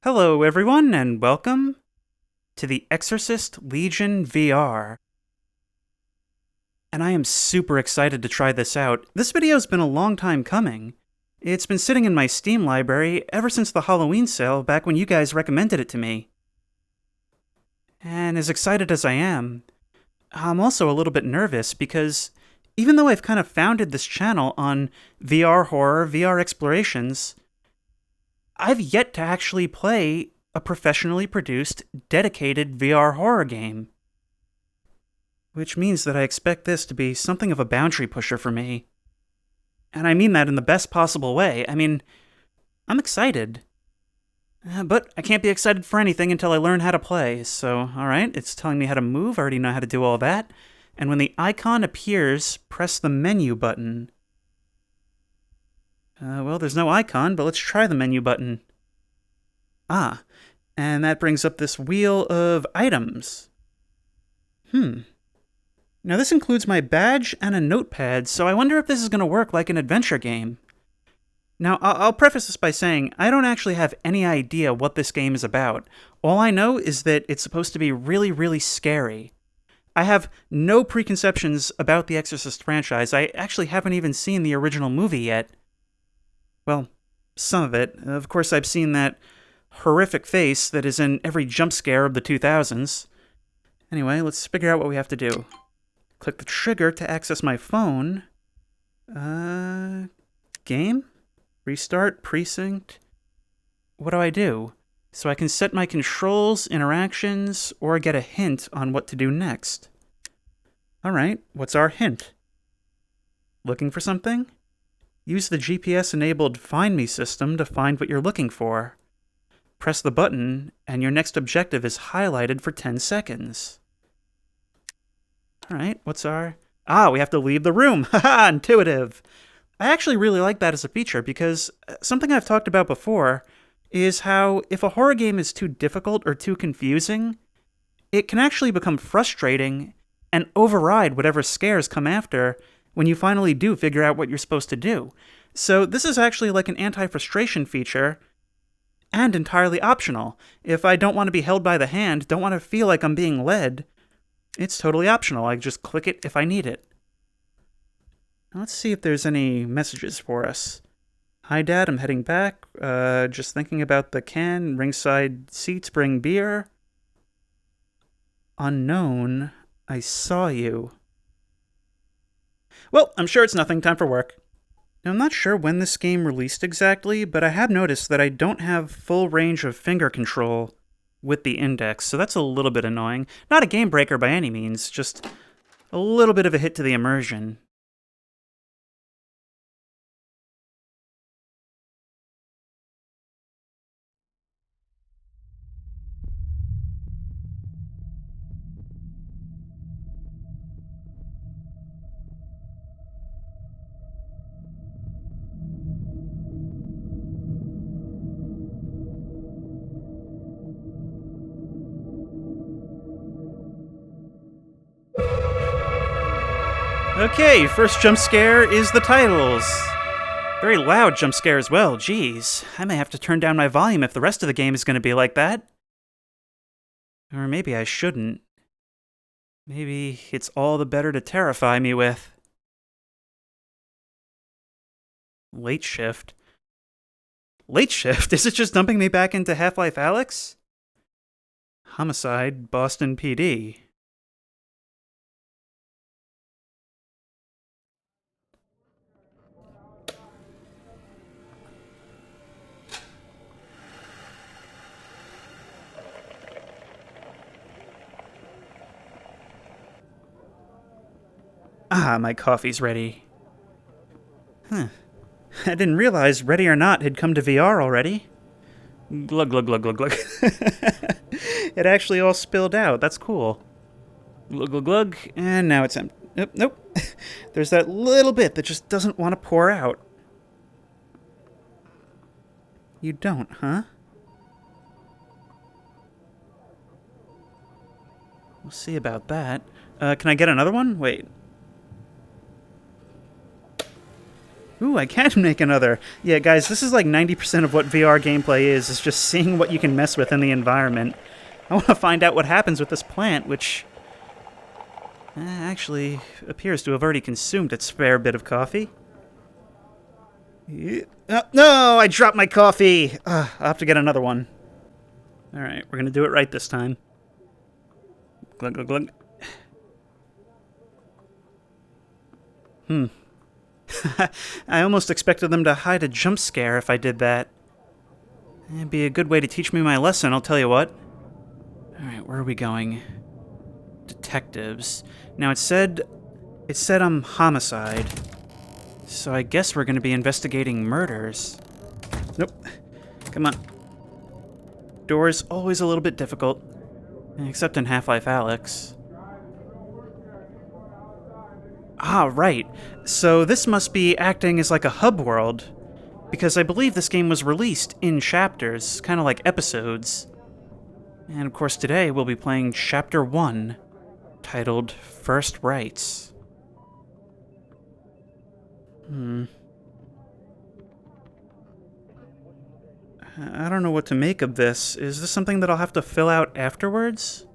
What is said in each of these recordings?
Hello, everyone, and welcome to the Exorcist Legion VR. And I am super excited to try this out. This video's been a long time coming. It's been sitting in my Steam library ever since the Halloween sale back when you guys recommended it to me. And as excited as I am, I'm also a little bit nervous because even though I've kind of founded this channel on VR horror, VR explorations, I've yet to actually play a professionally produced, dedicated VR horror game. Which means that I expect this to be something of a boundary pusher for me. And I mean that in the best possible way. I'm excited. But I can't be excited for anything until I learn how to play. So, alright, it's telling me how to move. I already know how to do all that. And when the icon appears, press the menu button. Well, there's no icon, but let's try the menu button. Ah, and that brings up this wheel of items. Now this includes my badge and a notepad, so I wonder if this is going to work like an adventure game. Now, I'll preface this by saying I don't actually have any idea what this game is about. All I know is that it's supposed to be really, really scary. I have no preconceptions about the Exorcist franchise. I actually haven't even seen the original movie yet. Well, some of it. Of course, I've seen that horrific face that is in every jump scare of the 2000s. Anyway, let's figure out what we have to do. Click the trigger to access my phone. Game? Restart? Precinct? What do I do? So I can set my controls, interactions, or get a hint on what to do next. Alright, what's our hint? Looking for something? Use the GPS-enabled Find Me system to find what you're looking for. Press the button, and your next objective is highlighted for 10 seconds. Alright, what's our... we have to leave the room! Haha, intuitive! I actually really like that as a feature, because something I've talked about before is how if a horror game is too difficult or too confusing, it can actually become frustrating and override whatever scares come after when you finally do figure out what you're supposed to do. So this is actually like an anti-frustration feature, and entirely optional. If I don't want to be held by the hand, don't want to feel like I'm being led, it's totally optional. I just click it if I need it. Now let's see if there's any messages for us. Hi, Dad, I'm heading back. Just thinking about the can. Ringside seats bring beer. Unknown, I saw you. Well, I'm sure it's nothing. Time for work. Now, I'm not sure when this game released exactly, but I have noticed that I don't have full range of finger control with the index, so that's a little bit annoying. Not a game breaker by any means, just a little bit of a hit to the immersion. Okay, first jump scare is the titles. Very loud jump scare as well, geez. I may have to turn down my volume if the rest of the game is going to be like that. Or maybe I shouldn't. Maybe it's all the better to terrify me with. Late shift? Late shift? Is it just dumping me back into Half-Life Alyx? Homicide, Boston PD. My coffee's ready. I didn't realize Ready or Not had come to VR already. Glug, glug, glug, glug, glug. It actually all spilled out. That's cool. Glug, glug, glug. And now it's empty. Nope. There's that little bit that just doesn't want to pour out. You don't, huh? We'll see about that. Can I get another one? Wait. Ooh, Ooh, I can make another. Yeah, guys, this is like 90% of what VR gameplay is just seeing what you can mess with in the environment. I want to find out what happens with this plant, which actually appears to have already consumed its fair bit of coffee. No, I dropped my coffee. I'll have to get another one. All right, we're going to do it right this time. Glug, glug, glug. I almost expected them to hide a jump scare if I did that. It'd be a good way to teach me my lesson, I'll tell you what. Alright, where are we going? Detectives. Now, it said I'm homicide. So I guess we're going to be investigating murders. Nope. Come on. Door's always a little bit difficult. Except in Half-Life Alyx. Ah, right. So this must be acting as like a hub world, because I believe this game was released in chapters, kind of like episodes. And of course today we'll be playing Chapter 1, titled First Rites. I don't know what to make of this. Is this something that I'll have to fill out afterwards?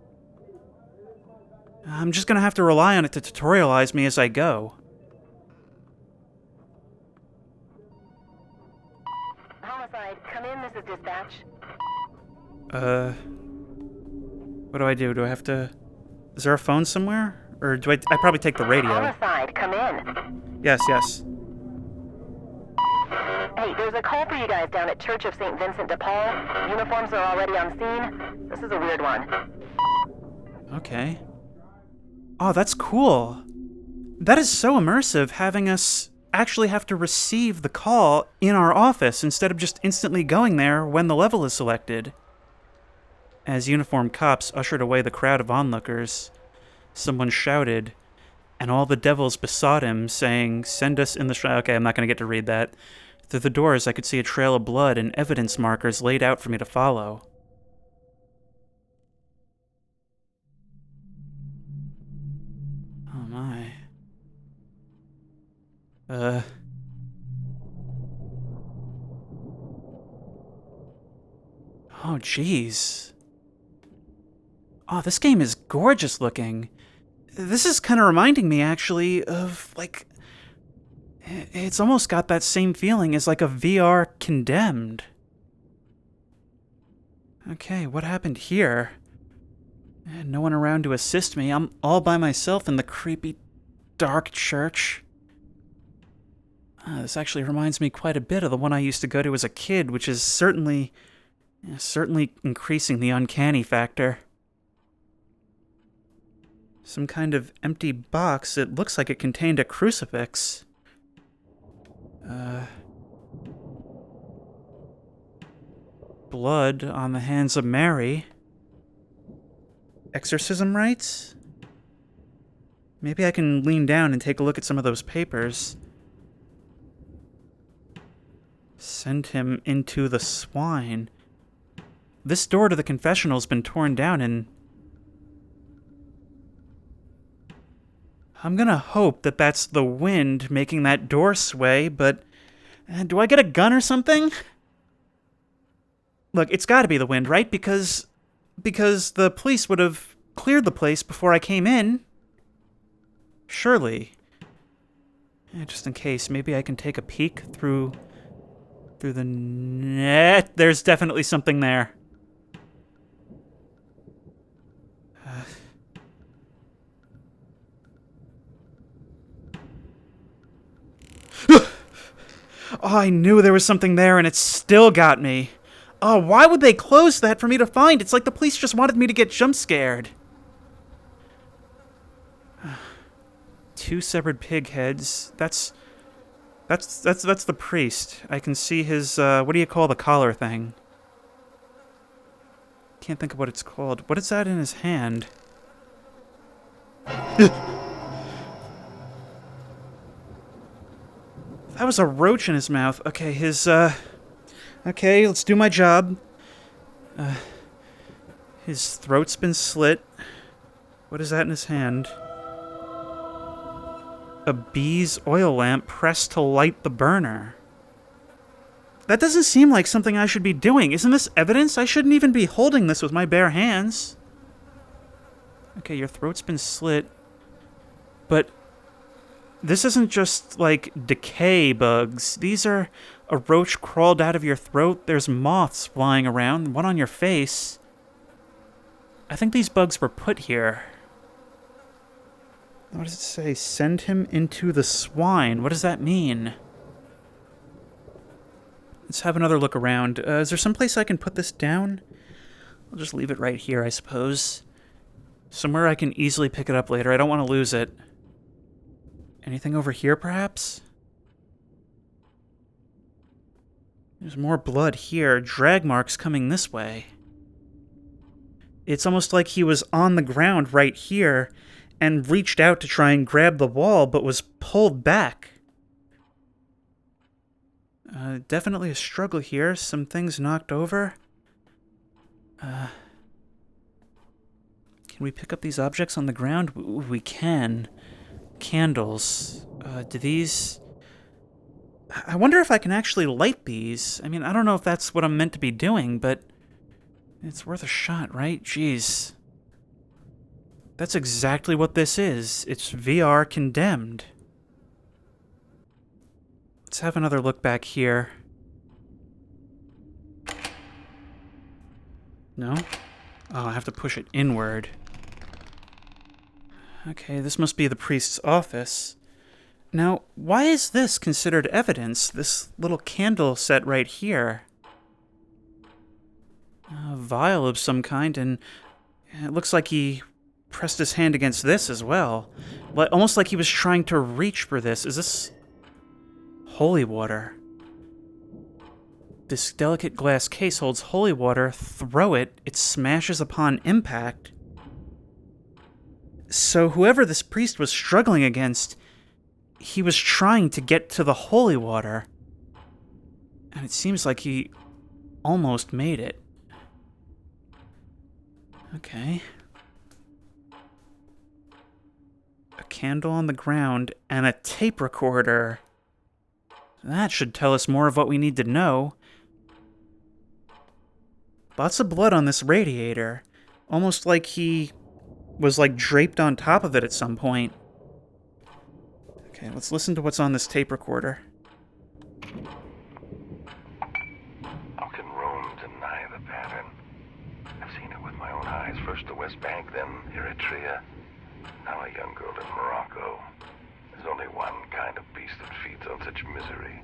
I'm just gonna have to rely on it to tutorialize me as I go. Homicide, come in, this is dispatch. What do? Do I have to... Is there a phone somewhere? Or do I probably take the radio. Homicide, come in. Yes. Hey, there's a call for you guys down at Church of St. Vincent de Paul. Uniforms are already on scene. This is a weird one. Okay. Oh, that's cool. That is so immersive, having us actually have to receive the call in our office instead of just instantly going there when the level is selected. As uniformed cops ushered away the crowd of onlookers, someone shouted, and all the devils besought him, saying, "Send us in the..." Okay, I'm not going to get to read that. Through the doors, I could see a trail of blood and evidence markers laid out for me to follow. Oh my. Oh, jeez. Oh, this game is gorgeous looking. This is kind of reminding me, actually, of, like... It's almost got that same feeling as, like, a VR Condemned. Okay, what happened here? No one around to assist me. I'm all by myself in the creepy, dark church. This actually reminds me quite a bit of the one I used to go to as a kid, which is certainly increasing the uncanny factor. Some kind of empty box. It looks like it contained a crucifix. Blood on the hands of Mary. Exorcism rites? Maybe I can lean down and take a look at some of those papers. Send him into the swine. This door to the confessional's been torn down, and I'm gonna hope that that's the wind making that door sway, but do I get a gun or something? Look, it's gotta be the wind, right? Because the police would have cleared the place before I came in. Surely. Just in case, maybe I can take a peek through the net. There's definitely something there. Oh, I knew there was something there, and it still got me. Oh, why would they close that for me to find? It's like the police just wanted me to get jump scared. Two severed pig heads. That's the priest. I can see his, what do you call the collar thing? Can't think of what it's called. What is that in his hand? That was a roach in his mouth. Okay, okay, let's do my job. His throat's been slit. What is that in his hand? A bee's oil lamp pressed to light the burner. That doesn't seem like something I should be doing. Isn't this evidence? I shouldn't even be holding this with my bare hands. Okay, your throat's been slit. But this isn't just, like, decay bugs. These are a roach crawled out of your throat. There's moths flying around, one on your face. I think these bugs were put here. What does it say? Send him into the swine. What does that mean? Let's have another look around. Is there someplace I can put this down? I'll just leave it right here, I suppose. Somewhere I can easily pick it up later. I don't want to lose it. Anything over here, perhaps? There's more blood here. Drag marks coming this way. It's almost like he was on the ground right here and reached out to try and grab the wall, but was pulled back. Definitely a struggle here. Some things knocked over. Can we pick up these objects on the ground? We can. Candles. Do these... I wonder if I can actually light these. I mean, I don't know if that's what I'm meant to be doing, but it's worth a shot, right? Jeez. That's exactly what this is. It's VR Condemned. Let's have another look back here. No? Oh, I have to push it inward. Okay, this must be the priest's office. Now, why is this considered evidence? This little candle set right here. A vial of some kind, and it looks like he pressed his hand against this as well. Almost like he was trying to reach for this. Is this holy water? This delicate glass case holds holy water. Throw it. It smashes upon impact. So whoever this priest was struggling against, he was trying to get to the holy water. And it seems like he almost made it. Okay. A candle on the ground and a tape recorder. That should tell us more of what we need to know. Lots of blood on this radiator. Almost like he was, like, draped on top of it at some point. Okay, let's listen to what's on this tape recorder. How can Rome deny the pattern? I've seen it with my own eyes. First the West Bank, then Eritrea. Now a young girl in Morocco. There's only one kind of beast that feeds on such misery,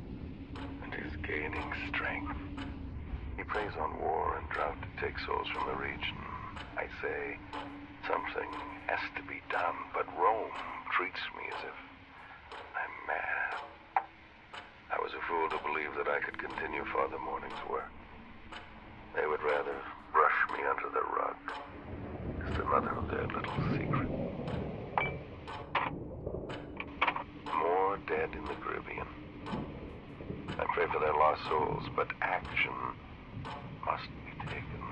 and is gaining strength. He preys on war and drought to take souls from the region. I say, something has to be done, but Rome treats me as if I'm mad. I was a fool to believe that I could continue Father Morning's work. They would rather brush me under the rug. Just another of their little secrets. More dead in the Caribbean. I pray for their lost souls, but action must be taken.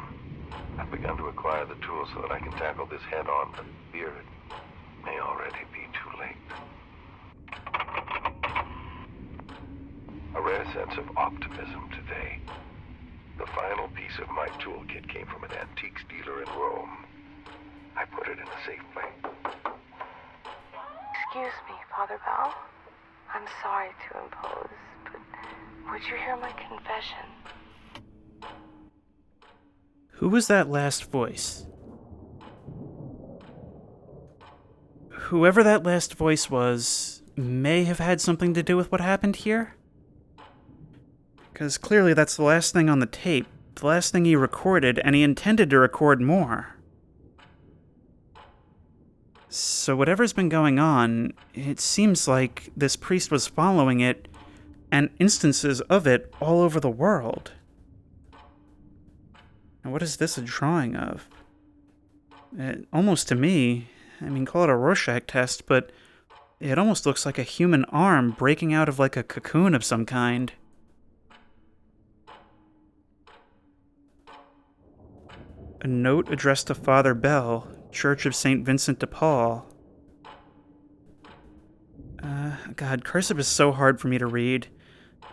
I've begun to acquire the tools so that I can tackle this head-on, but fear it may already be too late. A rare sense of optimism today. The final piece of my toolkit came from an antiques dealer in Rome. I put it in a safe place. Excuse me, Father Bell. I'm sorry to impose, but would you hear my confession? Who was that last voice? Whoever that last voice was may have had something to do with what happened here? Because clearly that's the last thing on the tape, the last thing he recorded, and he intended to record more. So whatever's been going on, it seems like this priest was following it, and instances of it all over the world. Now what is this a drawing of? Almost to me, I mean, call it a Rorschach test, but it almost looks like a human arm breaking out of like a cocoon of some kind. A note addressed to Father Bell, Church of St. Vincent de Paul. God, cursive is so hard for me to read.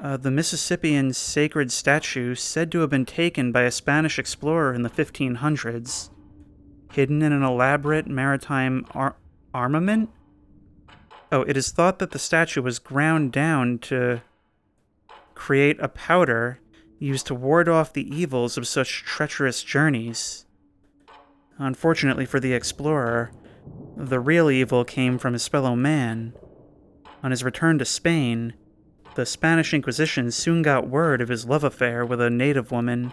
The Mississippian sacred statue said to have been taken by a Spanish explorer in the 1500s, hidden in an elaborate maritime armament. Oh, it is thought that the statue was ground down to create a powder used to ward off the evils of such treacherous journeys. Unfortunately for the explorer, the real evil came from his fellow man. On his return to Spain, the Spanish Inquisition soon got word of his love affair with a native woman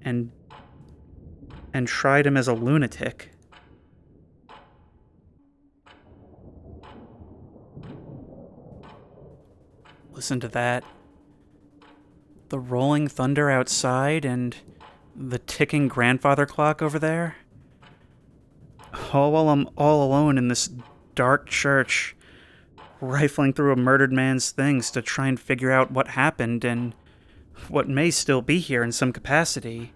and tried him as a lunatic. Listen to that. The rolling thunder outside and the ticking grandfather clock over there. All while I'm all alone in this dark church, rifling through a murdered man's things to try and figure out what happened and what may still be here in some capacity.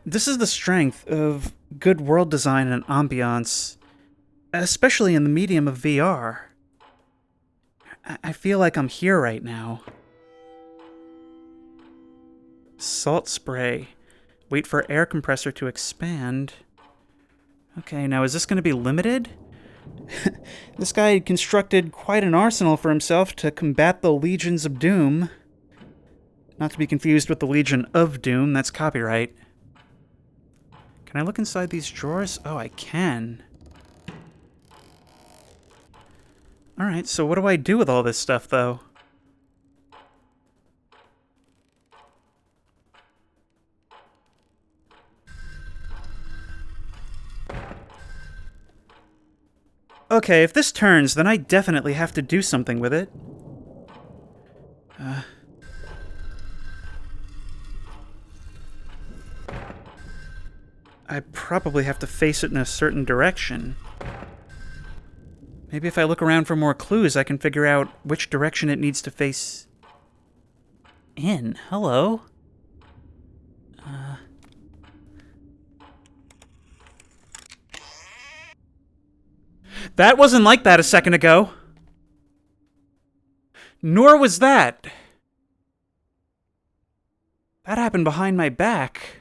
This is the strength of good world design and ambiance, especially in the medium of VR. I feel like I'm here right now. Salt spray. Wait for air compressor to expand. Okay, now is this going to be limited? This guy constructed quite an arsenal for himself to combat the Legions of Doom. Not to be confused with the Legion of Doom, that's copyright. Can I look inside these drawers? Oh, I can. Alright, so what do I do with all this stuff, though? Okay, if this turns, then I definitely have to do something with it. I probably have to face it in a certain direction. Maybe if I look around for more clues, I can figure out which direction it needs to face in. Hello? That wasn't like that a second ago. Nor was that. That happened behind my back.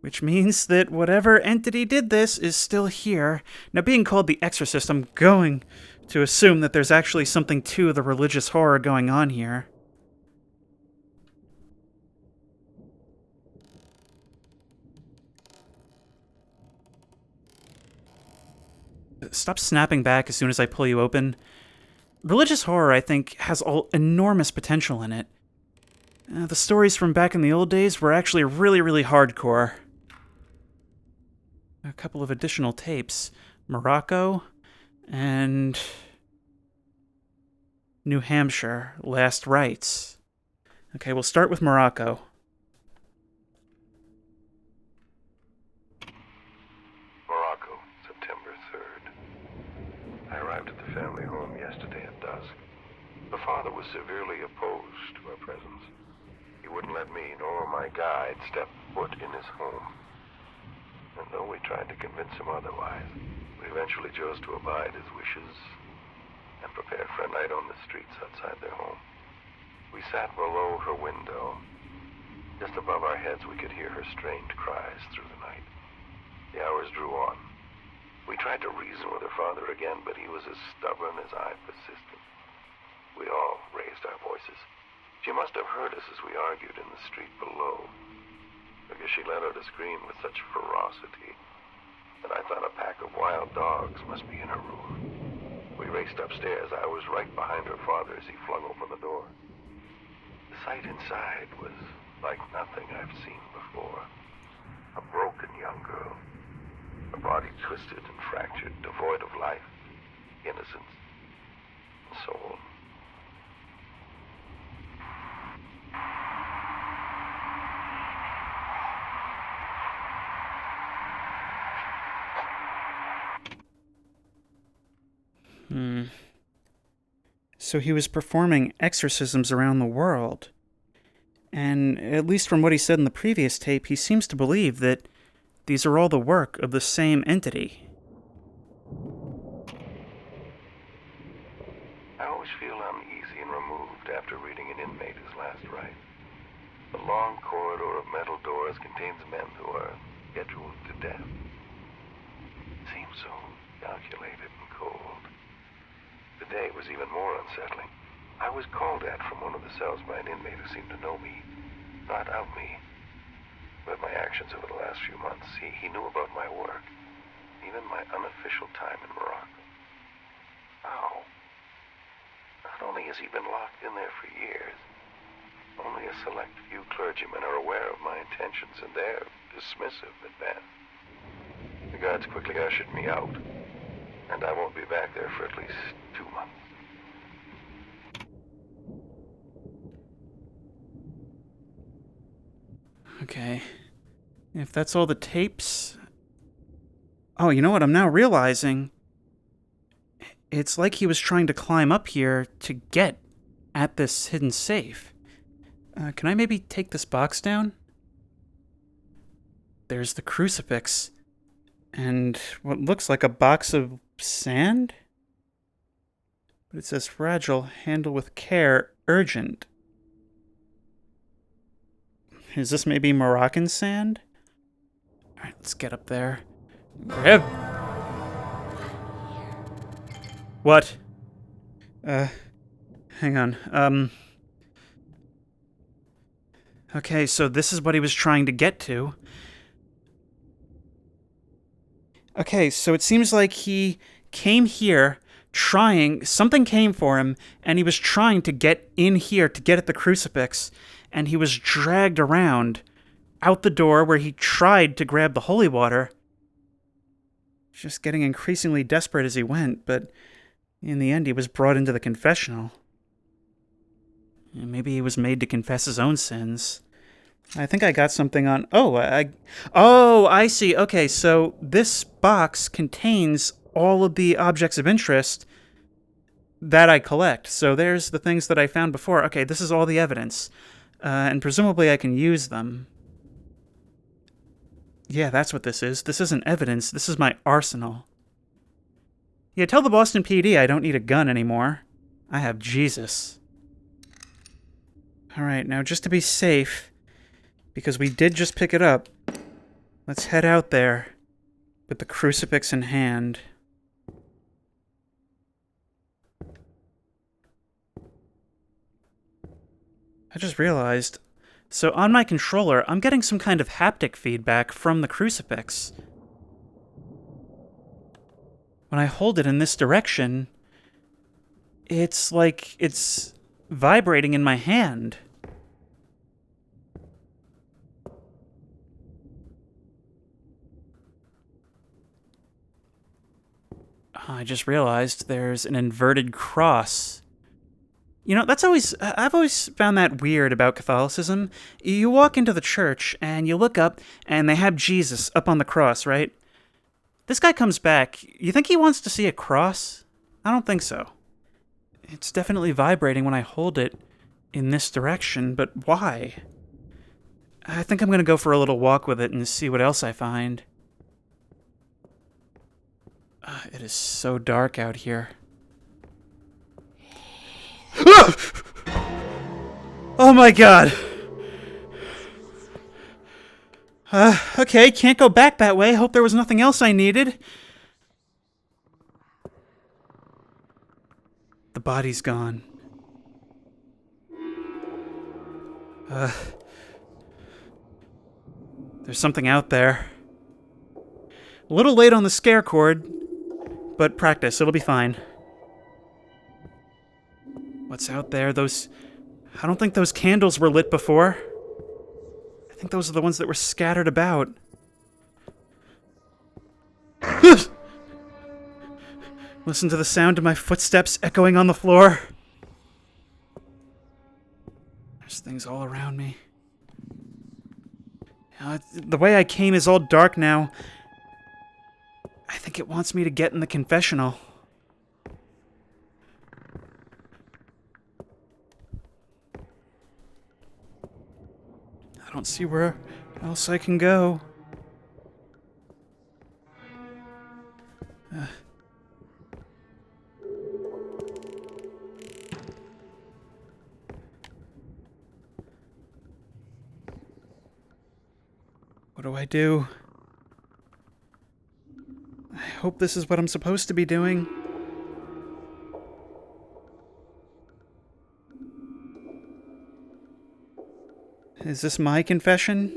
Which means that whatever entity did this is still here. Now, being called the Exorcist, I'm going to assume that there's actually something to the religious horror going on here. Stop snapping back as soon as I pull you open. Religious horror, I think, has enormous potential in it. The stories from back in the old days were actually really, really hardcore. A couple of additional tapes. Morocco and New Hampshire, Last Rites. Okay, we'll start with Morocco. Morocco, September 3rd. I arrived at the family home yesterday at dusk. The father was severely opposed to our presence. He wouldn't let me nor my guide step foot in his home. And though we tried to convince him otherwise, we eventually chose to abide his wishes and prepare for a night on the streets outside their home. We sat below her window. Just above our heads, we could hear her strained cries through the night. The hours drew on. We tried to reason with her father again, but he was as stubborn as I persistent. We all raised our voices. She must have heard us as we argued in the street below, because she let out a scream with such ferocity that I thought a pack of wild dogs must be in her room. We raced upstairs. I was right behind her father as he flung open the door. The sight inside was like nothing I've seen before. A broken young girl, her body twisted and fractured, devoid of life, innocence, and soul. So he was performing exorcisms around the world. And at least from what he said in the previous tape, he seems to believe that these are all the work of the same entity. The long corridor of metal doors contains men who are scheduled to death. It seems so calculated and cold. The day was even more unsettling. I was called at from one of the cells by an inmate who seemed to know me. Not of me, but my actions over the last few months. He knew about my work, even my unofficial time in Morocco. How? Not only has he been locked in there for years, only a select few clergymen are aware of my intentions, and they're dismissive at best. The guards quickly ushered me out, and I won't be back there for at least 2 months. Okay. If that's all the tapes... Oh, you know what I'm now realizing? It's like he was trying to climb up here to get at this hidden safe. Can I maybe take this box down? There's the crucifix. And what looks like a box of sand? But it says fragile, handle with care, urgent. Is this maybe Moroccan sand? Alright, let's get up there. Grab. What? Hang on. Okay, so this is what he was trying to get to. Okay, so it seems like he came here something came for him, and he was trying to get in here to get at the crucifix, and he was dragged around out the door where he tried to grab the holy water. Just getting increasingly desperate as he went, but in the end he was brought into the confessional. Maybe he was made to confess his own sins. I think I got something on... Oh, I see. Okay, so this box contains all of the objects of interest that I collect. So there's the things that I found before. Okay, this is all the evidence. And presumably I can use them. Yeah, that's what this is. This isn't evidence. This is my arsenal. Yeah, tell the Boston PD I don't need a gun anymore. I have Jesus. Alright, now just to be safe, because we did just pick it up, let's head out there with the crucifix in hand. I just realized, so on my controller, I'm getting some kind of haptic feedback from the crucifix. When I hold it in this direction, it's like it's vibrating in my hand. I just realized there's an inverted cross. You know, I've always found that weird about Catholicism. You walk into the church and you look up and they have Jesus up on the cross, right? This guy comes back. You think he wants to see a cross? I don't think so. It's definitely vibrating when I hold it in this direction, but why? I think I'm going to go for a little walk with it and see what else I find. It is so dark out here. Oh my god! Okay, can't go back that way. Hope there was nothing else I needed. The body's gone. There's something out there. A little late on the scare cord, but practice, it'll be fine. What's out there? I don't think those candles were lit before. I think those are the ones that were scattered about. Listen to the sound of my footsteps echoing on the floor. There's things all around me. The way I came is all dark now. I think it wants me to get in the confessional. I don't see where else I can go. do I do? I hope this is what I'm supposed to be doing. Is this my confession?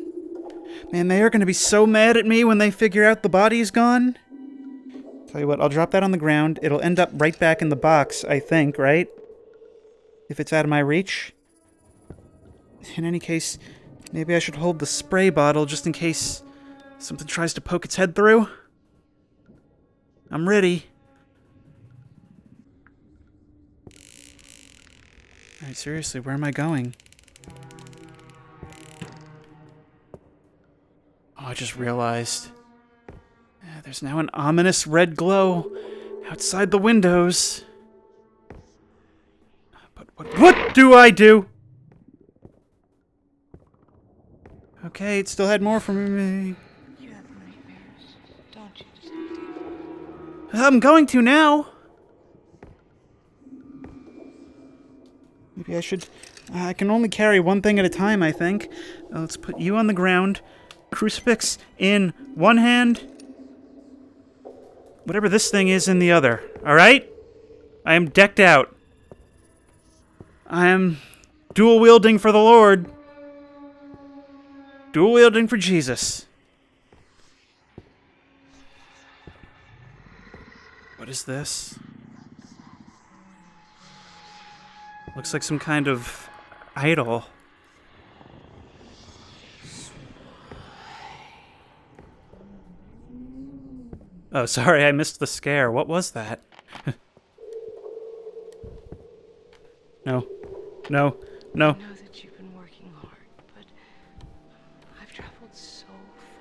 Man, they are going to be so mad at me when they figure out the body's gone. Tell you what, I'll drop that on the ground. It'll end up right back in the box, I think, right? If it's out of my reach. In any case, maybe I should hold the spray bottle just in case something tries to poke its head through. I'm ready. Alright, seriously, where am I going? Oh, I just realized. There's now an ominous red glow outside the windows. But what do I do? Okay, it still had more for me. You have nightmares, don't you, Detective? I'm going to now. Maybe I should... I can only carry one thing at a time, I think. Let's put you on the ground. Crucifix in one hand. Whatever this thing is in the other. Alright? I am decked out. I am dual-wielding for the Lord. Dual-wielding for Jesus. What is this? Looks like some kind of idol. Oh, sorry, I missed the scare. What was that? No. No. No. I know that you've been working hard, but I've traveled so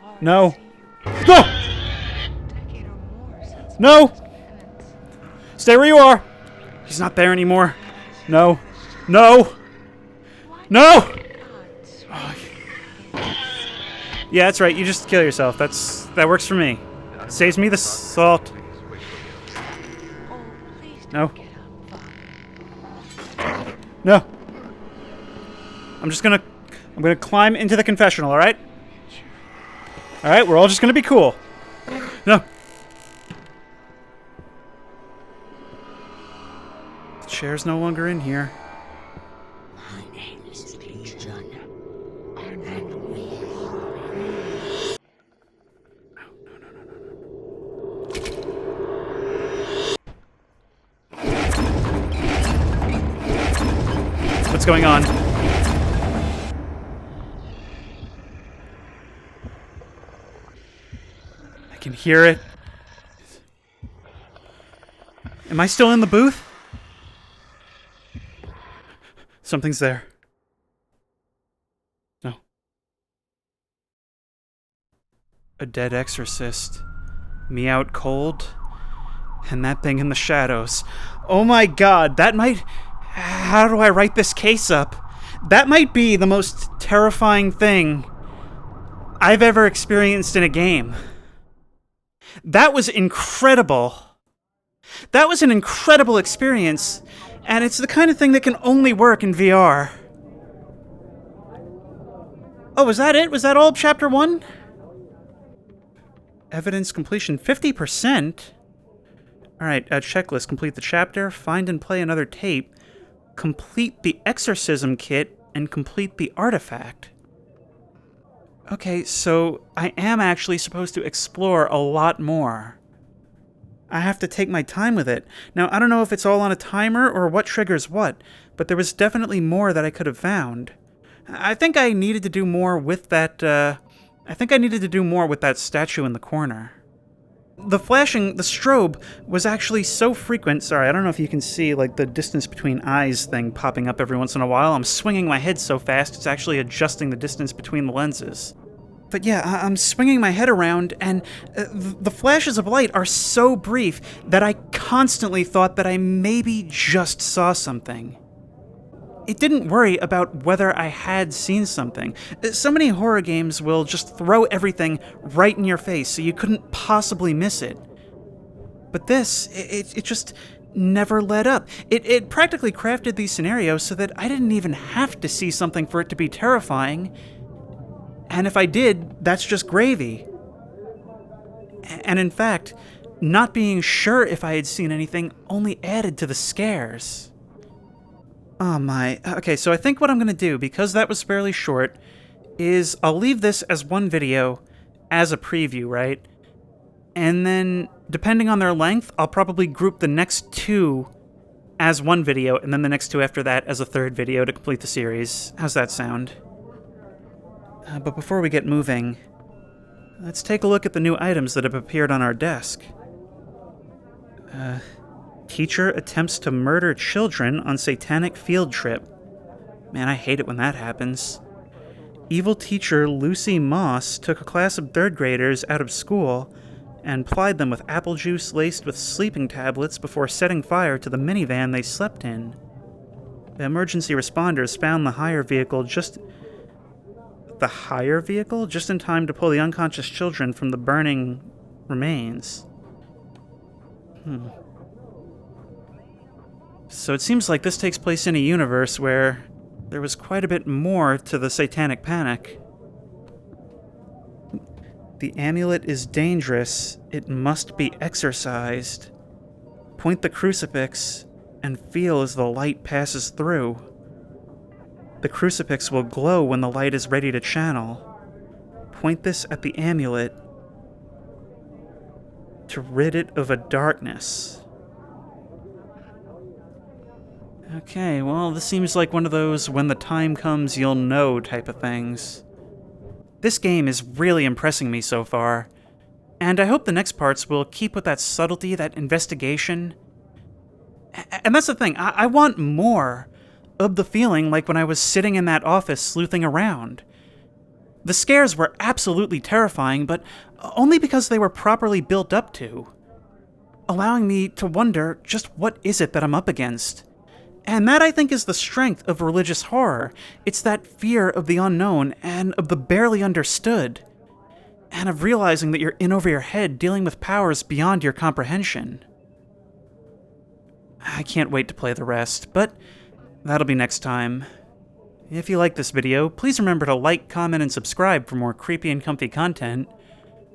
far No. to see you. No! A decade or more since No! my penance. Stay where you are! He's not there anymore. No. No! Why No! not? Yeah, that's right. You just kill yourself. That works for me. Saves me the salt. Oh, please No. don't get up, Father. No. I'm gonna climb into the confessional, alright? Alright, we're all just gonna be cool. No. The chair's no longer in here. My name is Legion, and we What's going on? I can hear it. Am I still in the booth? Something's there. No. A dead exorcist. Me out cold. And that thing in the shadows. Oh my god, that might... How do I write this case up? That might be the most terrifying thing I've ever experienced in a game. That was incredible. That was an incredible experience, and it's the kind of thing that can only work in VR. Oh, was that it? Was that all of Chapter 1? Evidence completion, 50%? Alright, checklist. Complete the chapter, find and play another tape, complete the exorcism kit, and complete the artifact. Okay, so I am actually supposed to explore a lot more. I have to take my time with it. Now, I don't know if it's all on a timer or what triggers what, but there was definitely more that I could have found. I think I needed to do more with that, statue in the corner. The flashing, the strobe, was actually so frequent. Sorry, I don't know if you can see, like, the distance between eyes thing popping up every once in a while. I'm swinging my head so fast, it's actually adjusting the distance between the lenses. But yeah, I'm swinging my head around, and the flashes of light are so brief that I constantly thought that I maybe just saw something. It didn't worry about whether I had seen something. So many horror games will just throw everything right in your face so you couldn't possibly miss it. But this, it just never let up. It practically crafted these scenarios so that I didn't even have to see something for it to be terrifying. And if I did, that's just gravy. And in fact, not being sure if I had seen anything only added to the scares. Oh my. Okay, so I think what I'm going to do, because that was fairly short, is I'll leave this as one video as a preview, right? And then, depending on their length, I'll probably group the next two as one video, and then the next two after that as a third video to complete the series. How's that sound? But before we get moving, let's take a look at the new items that have appeared on our desk. Teacher attempts to murder children on satanic field trip. Man, I hate it when that happens. Evil teacher Lucy Moss took a class of 3rd graders out of school and plied them with apple juice laced with sleeping tablets before setting fire to the minivan they slept in. The emergency responders found the hire vehicle just in time to pull the unconscious children from the burning remains. So it seems like this takes place in a universe where there was quite a bit more to the satanic panic. The amulet is dangerous. It must be exorcised. Point the crucifix and feel as the light passes through. The crucifix will glow when the light is ready to channel. Point this at the amulet to rid it of a darkness. Okay, well, this seems like one of those when the time comes you'll know type of things. This game is really impressing me so far, and I hope the next parts will keep with that subtlety, that investigation. And that's the thing, I want more of the feeling like when I was sitting in that office sleuthing around. The scares were absolutely terrifying, but only because they were properly built up to, allowing me to wonder just what is it that I'm up against. And that, I think, is the strength of religious horror. It's that fear of the unknown and of the barely understood, and of realizing that you're in over your head dealing with powers beyond your comprehension. I can't wait to play the rest, but that'll be next time. If you like this video, please remember to like, comment, and subscribe for more creepy and comfy content.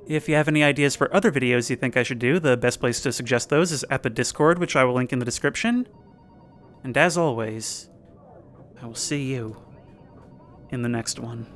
If you have any ideas for other videos you think I should do, the best place to suggest those is at the Discord, which I will link in the description. And as always, I will see you in the next one.